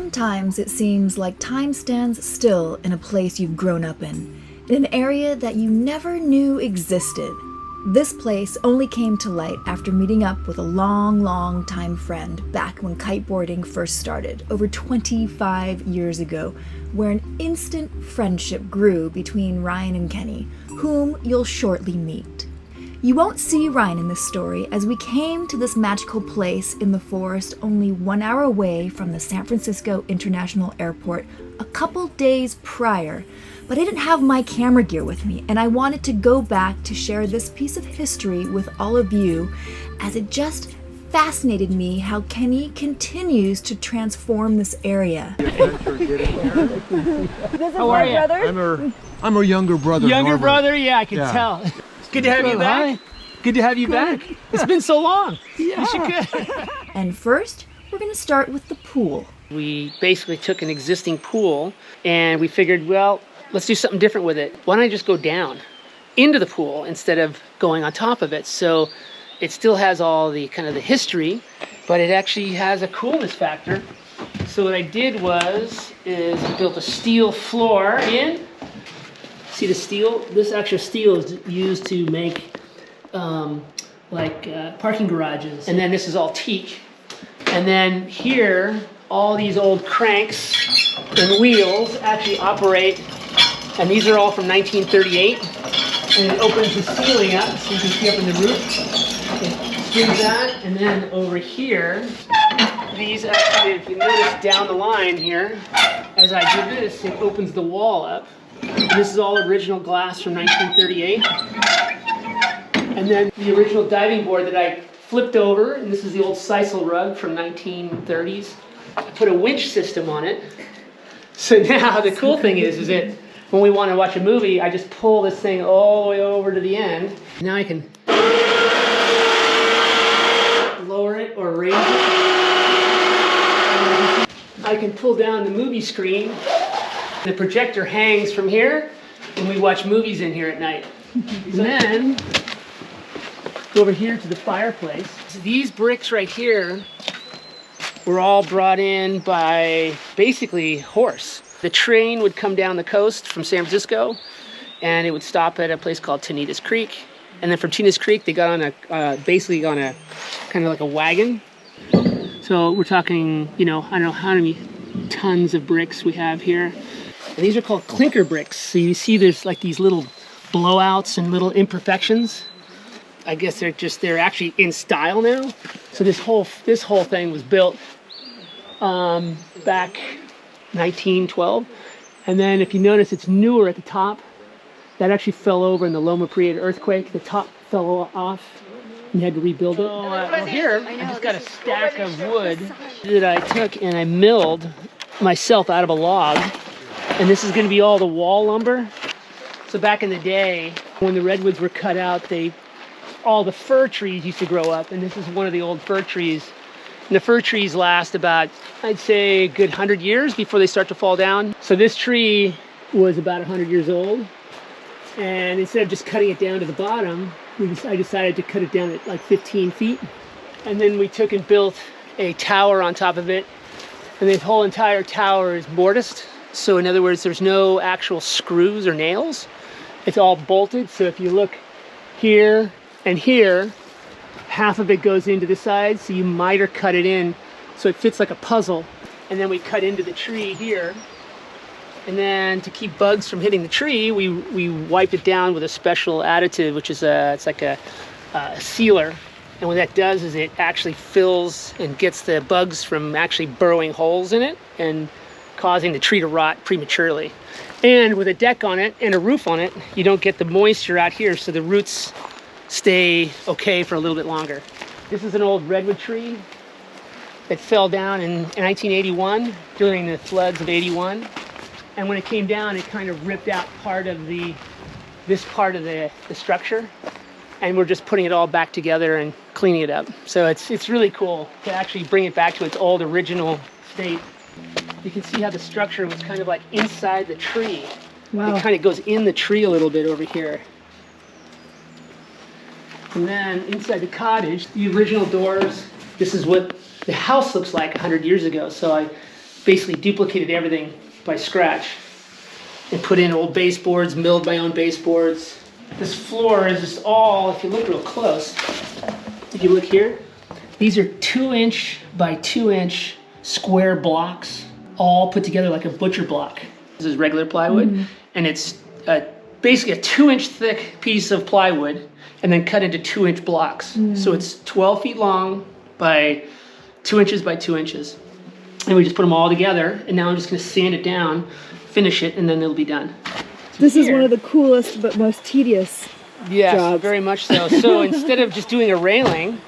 Sometimes it seems like time stands still in a place you've grown up in an area that you never knew existed. This place only came to light after meeting up with a long time friend back when kiteboarding first started, over 25 years ago, where an instant friendship grew between Ryan and Kenny, whom you'll shortly meet. You won't see Ryan in this story, as we came to this magical place in the forest only 1 hour away from the San Francisco International Airport a couple days prior, but I didn't have my camera gear with me, and I wanted to go back to share this piece of history with all of you, as it just fascinated me how Kenny continues to transform this area. This is How my are you? brother. I'm her younger brother. Younger Norbert. brother? Yeah, I can tell. Good to have you back. Good to have you back. It's been so long. Yeah. You should go. And first, we're going to start with the pool. We basically took an existing pool and we figured, well, let's do something different with it. Why don't I just go down into the pool instead of going on top of it? So it still has all the kind of the history, but it actually has a coolness factor. So what I did is I built a steel floor in. See the steel? This actual steel is used to make parking garages. And then this is all teak. And then here, all these old cranks and wheels actually operate. And these are all from 1938. And it opens the ceiling up so you can see up in the roof. It springs that. And then over here, these actually, if you notice down the line here, as I do this, it opens the wall up. And this is all original glass from 1938. And then the original diving board that I flipped over, and this is the old sisal rug from 1930s. I put a winch system on it. So now the cool thing is that when we want to watch a movie, I just pull this thing all the way over to the end. Now I can lower it or raise it. I can pull down the movie screen. The projector hangs from here, and we watch movies in here at night. And then go over here to the fireplace. So these bricks right here were all brought in by basically horse. The train would come down the coast from San Francisco, and it would stop at a place called Tenitas Creek. And then from Tenitas Creek, they got on basically on a kind of like a wagon. So we're talking, I don't know how many tons of bricks we have here. And these are called clinker bricks. So you see there's like these little blowouts and little imperfections. I guess they're actually in style now. So this whole thing was built back 1912. And then if you notice, it's newer at the top. That actually fell over in the Loma Prieta earthquake. The top fell off and you had to rebuild it. Well, here, I just got a stack of wood that I took and I milled myself out of a log. And this is going to be all the wall lumber. So back in the day, when the redwoods were cut out, all the fir trees used to grow up, and this is one of the old fir trees. And the fir trees last about, I'd say, a good 100 years before they start to fall down. So this tree was about 100 years old, and instead of just cutting it down to the bottom, I decided to cut it down at like 15 feet. And then we took and built a tower on top of it, and this whole entire tower is mortised. So in other words, there's no actual screws or nails. It's all bolted, so if you look here and here, half of it goes into the side, so you miter cut it in so it fits like a puzzle. And then we cut into the tree here. And then to keep bugs from hitting the tree, we wiped it down with a special additive, which is it's like a sealer. And what that does is it actually fills and gets the bugs from actually burrowing holes in it and causing the tree to rot prematurely. And with a deck on it and a roof on it, you don't get the moisture out here, so the roots stay okay for a little bit longer. This is an old redwood tree that fell down in 1981 during the floods of 81. And when it came down, it kind of ripped out part of this part of the structure. And we're just putting it all back together and cleaning it up. So it's really cool to actually bring it back to its old original state. You can see how the structure was kind of like inside the tree. Wow. It kind of goes in the tree a little bit over here. And then inside the cottage, the original doors, this is what the house looks like 100 years ago. So I basically duplicated everything by scratch and put in old baseboards, milled my own baseboards. This floor is just all, if you look real close, if you look here, these are 2-inch by 2-inch square blocks, all put together like a butcher block. This is regular plywood, and it's basically a 2-inch thick piece of plywood and then cut into 2-inch blocks. So it's 12 feet long by 2 inches by 2 inches. And we just put them all together, and now I'm just gonna sand it down, finish it, and then it'll be done. This is one of the coolest but most tedious jobs. Very much so. So instead of just doing a railing,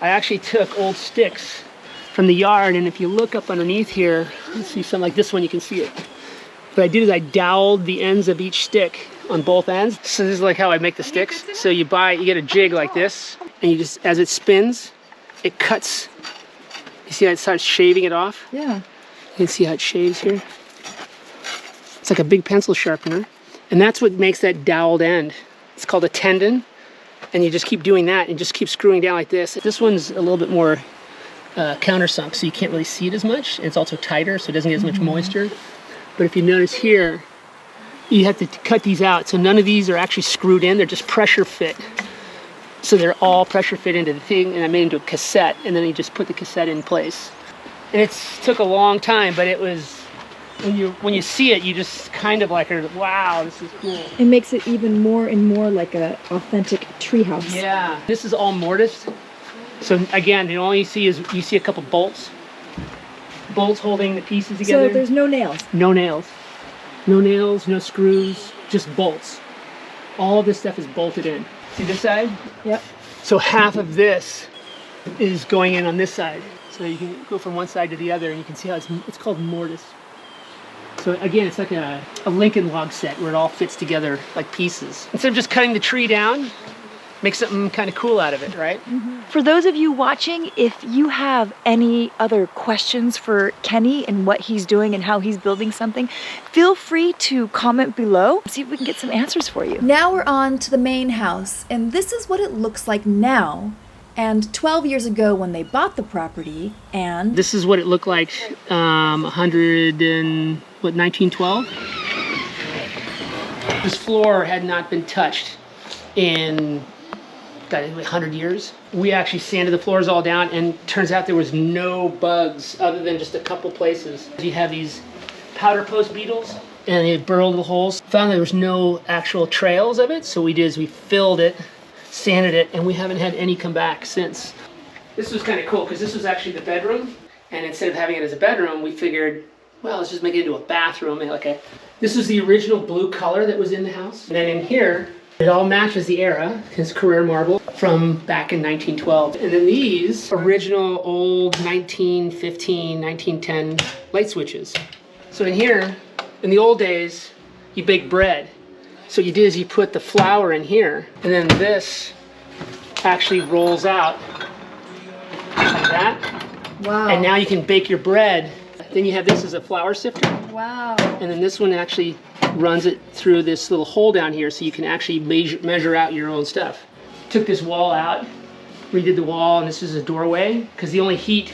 I actually took old sticks from the yard, and if you look up underneath here, you see something like this one, you can see it. What I did is I doweled the ends of each stick on both ends. So this is like how I make the sticks. So you get a jig like this, and you just, as it spins, it cuts. You see how it starts shaving it off? Yeah. You can see how it shaves here. It's like a big pencil sharpener. And that's what makes that doweled end. It's called a tendon. And you just keep doing that and just keep screwing down like this. This one's a little bit more countersunk, so you can't really see it as much. And it's also tighter, so it doesn't get as much moisture. But if you notice here, you have to cut these out. So none of these are actually screwed in, they're just pressure fit. So they're all pressure fit into the thing, and I made it into a cassette, and then you just put the cassette in place. And it took a long time, but it was, when you see it, you just kind of like, wow, this is cool. It makes it even more and more like an authentic treehouse. Yeah, this is all mortised. So again, all you see is, you see a couple bolts. Bolts holding the pieces together. So there's no nails? No nails. No nails, no screws, just bolts. All of this stuff is bolted in. See this side? Yep. So half of this is going in on this side. So you can go from one side to the other, and you can see how it's called mortise. So again, it's like a Lincoln log set where it all fits together like pieces. Instead of just cutting the tree down, make something kind of cool out of it, right? For those of you watching, if you have any other questions for Kenny and what he's doing and how he's building something, feel free to comment below. See if we can get some answers for you. Now we're on to the main house, and this is what it looks like now. And 12 years ago when they bought the property, and... This is what it looked like 1912? This floor had not been touched in 100 years. We actually sanded the floors all down, and turns out there was no bugs other than just a couple places. You have these powder post beetles, and they burrow little holes. Found there was no actual trails of it, so we did is we filled it, sanded it, and we haven't had any come back since. This was kind of cool because this was actually the bedroom, and instead of having it as a bedroom, we figured, well, let's just make it into a bathroom. And this was the original blue color that was in the house. And then in here, it all matches the era, his Carrara marble, from back in 1912. And then these original old 1915, 1910 light switches. So in here, in the old days, you bake bread. So what you did is you put the flour in here, and then this actually rolls out like that. Wow. And now you can bake your bread. Then you have this as a flour sifter. Wow. And then this one actually runs it through this little hole down here, so you can actually measure out your own stuff. Took this wall out, redid the wall, and this is a doorway, because the only heat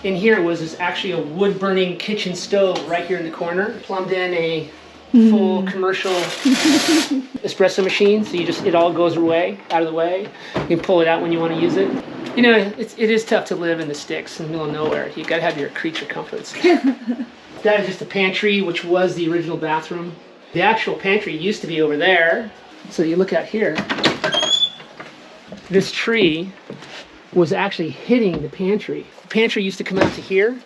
in here was actually a wood-burning kitchen stove right here in the corner. Plumbed in a full commercial espresso machine, so it all goes away, out of the way. You can pull it out when you want to use it. You know, it is tough to live in the sticks in the middle of nowhere. You gotta have your creature comforts. That is just the pantry, which was the original bathroom. The actual pantry used to be over there. So you look out here, this tree was actually hitting the pantry. The pantry used to come out to here,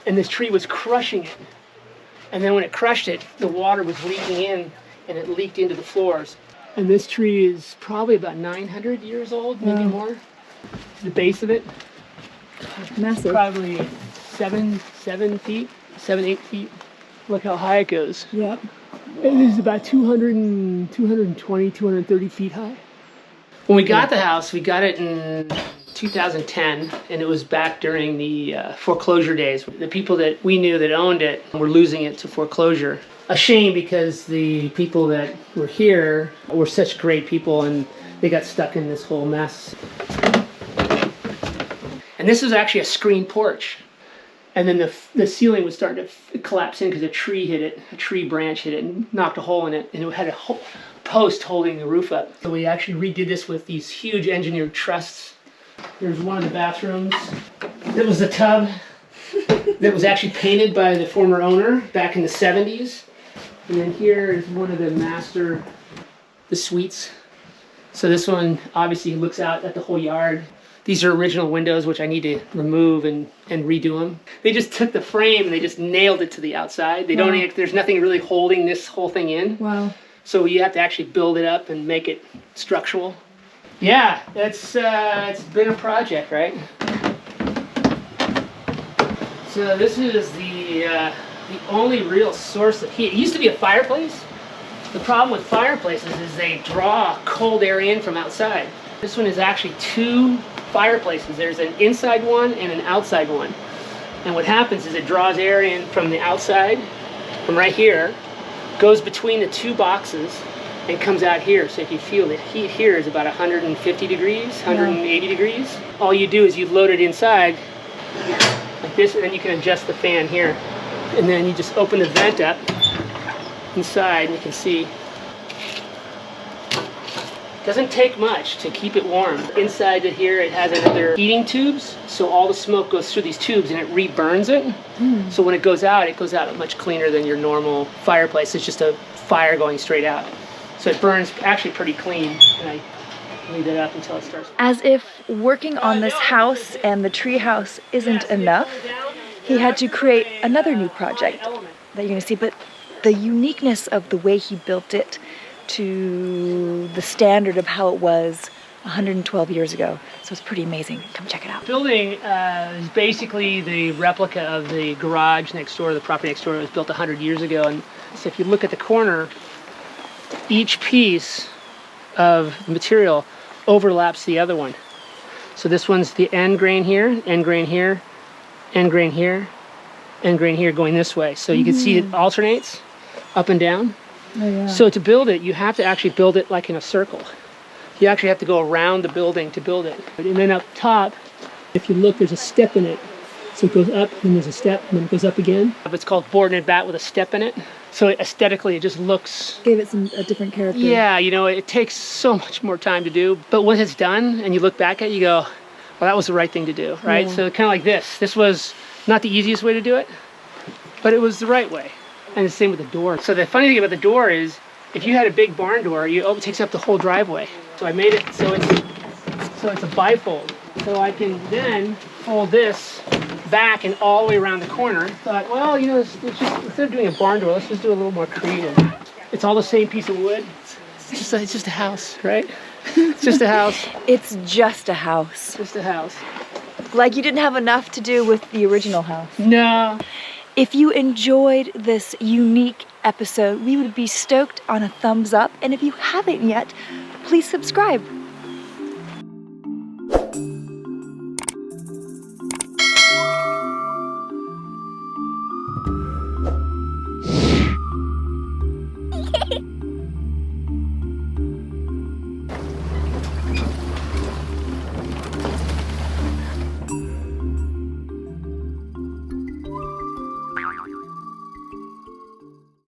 and this tree was crushing it. And then when it crushed it, the water was leaking in, and it leaked into the floors. And this tree is probably about 900 years old, maybe more. The base of it, Massive. probably 7 feet, 8 feet. Look how high it goes. Yep. It is about 220, 230 feet high. When we got the house, we got it in 2010, and it was back during the foreclosure days. The people that we knew that owned it were losing it to foreclosure. A shame, because the people that were here were such great people, and they got stuck in this whole mess. And this was actually a screen porch. And then the ceiling was starting to collapse in because a tree hit it, a tree branch hit it and knocked a hole in it, and it had a post holding the roof up. So we actually redid this with these huge engineered trusses. Here's one of the bathrooms. It was the tub that was actually painted by the former owner back in the 70s. And then here is one of the suites. So this one obviously looks out at the whole yard. These are original windows, which I need to remove and redo them. They just took the frame and they just nailed it to the outside. They don't. There's nothing really holding this whole thing in. Wow. So you have to actually build it up and make it structural. Yeah, it's been a project, right? So this is the only real source of heat. It used to be a fireplace. The problem with fireplaces is they draw cold air in from outside. This one is actually two fireplaces. There's an inside one and an outside one. And what happens is it draws air in from the outside, from right here, goes between the two boxes, and comes out here. So if you feel the heat here is about 150 degrees, 180 degrees. All you do is you load it inside like this, and then you can adjust the fan here. And then you just open the vent up inside, and you can see it doesn't take much to keep it warm. Inside of here it has another heating tubes, so all the smoke goes through these tubes and it re-burns it. So when it goes out much cleaner than your normal fireplace. It's just a fire going straight out. So it burns actually pretty clean, and I leave it up until it starts. As if working on this house and the tree house isn't enough, he had to create another new project that you're going to see. But the uniqueness of the way he built it to the standard of how it was 112 years ago. So it's pretty amazing. Come check it out. Building is basically the replica of the garage next door, the property next door. It was built 100 years ago. And so if you look at the corner, each piece of material overlaps the other one. So this one's the end grain here, end grain here, end grain here, end grain here going this way. So you can see it alternates up and down. Oh, yeah. So to build it, you have to actually build it like in a circle. You actually have to go around the building to build it. And then up top, if you look, there's a step in it. So it goes up, and there's a step, and then it goes up again. It's called board and bat with a step in it. So aesthetically, it just looks... Gave it a different character. Yeah, you know, it takes so much more time to do. But when it's done, and you look back at it, you go, well, that was the right thing to do, right? Yeah. So kind of like this. This was not the easiest way to do it, but it was the right way. And the same with the door. So the funny thing about the door is, if you had a big barn door, it takes up the whole driveway. So I made it so it's a bifold. So I can then fold this back and all the way around the corner. Thought, well, you know, it's just, instead of doing a barn door, let's just do a little more creative. It's all the same piece of wood. It's just a house, right? It's just a house. It's just a house. Just a house. Like you didn't have enough to do with the original house. No. If you enjoyed this unique episode, we would be stoked on a thumbs up. And if you haven't yet, please subscribe.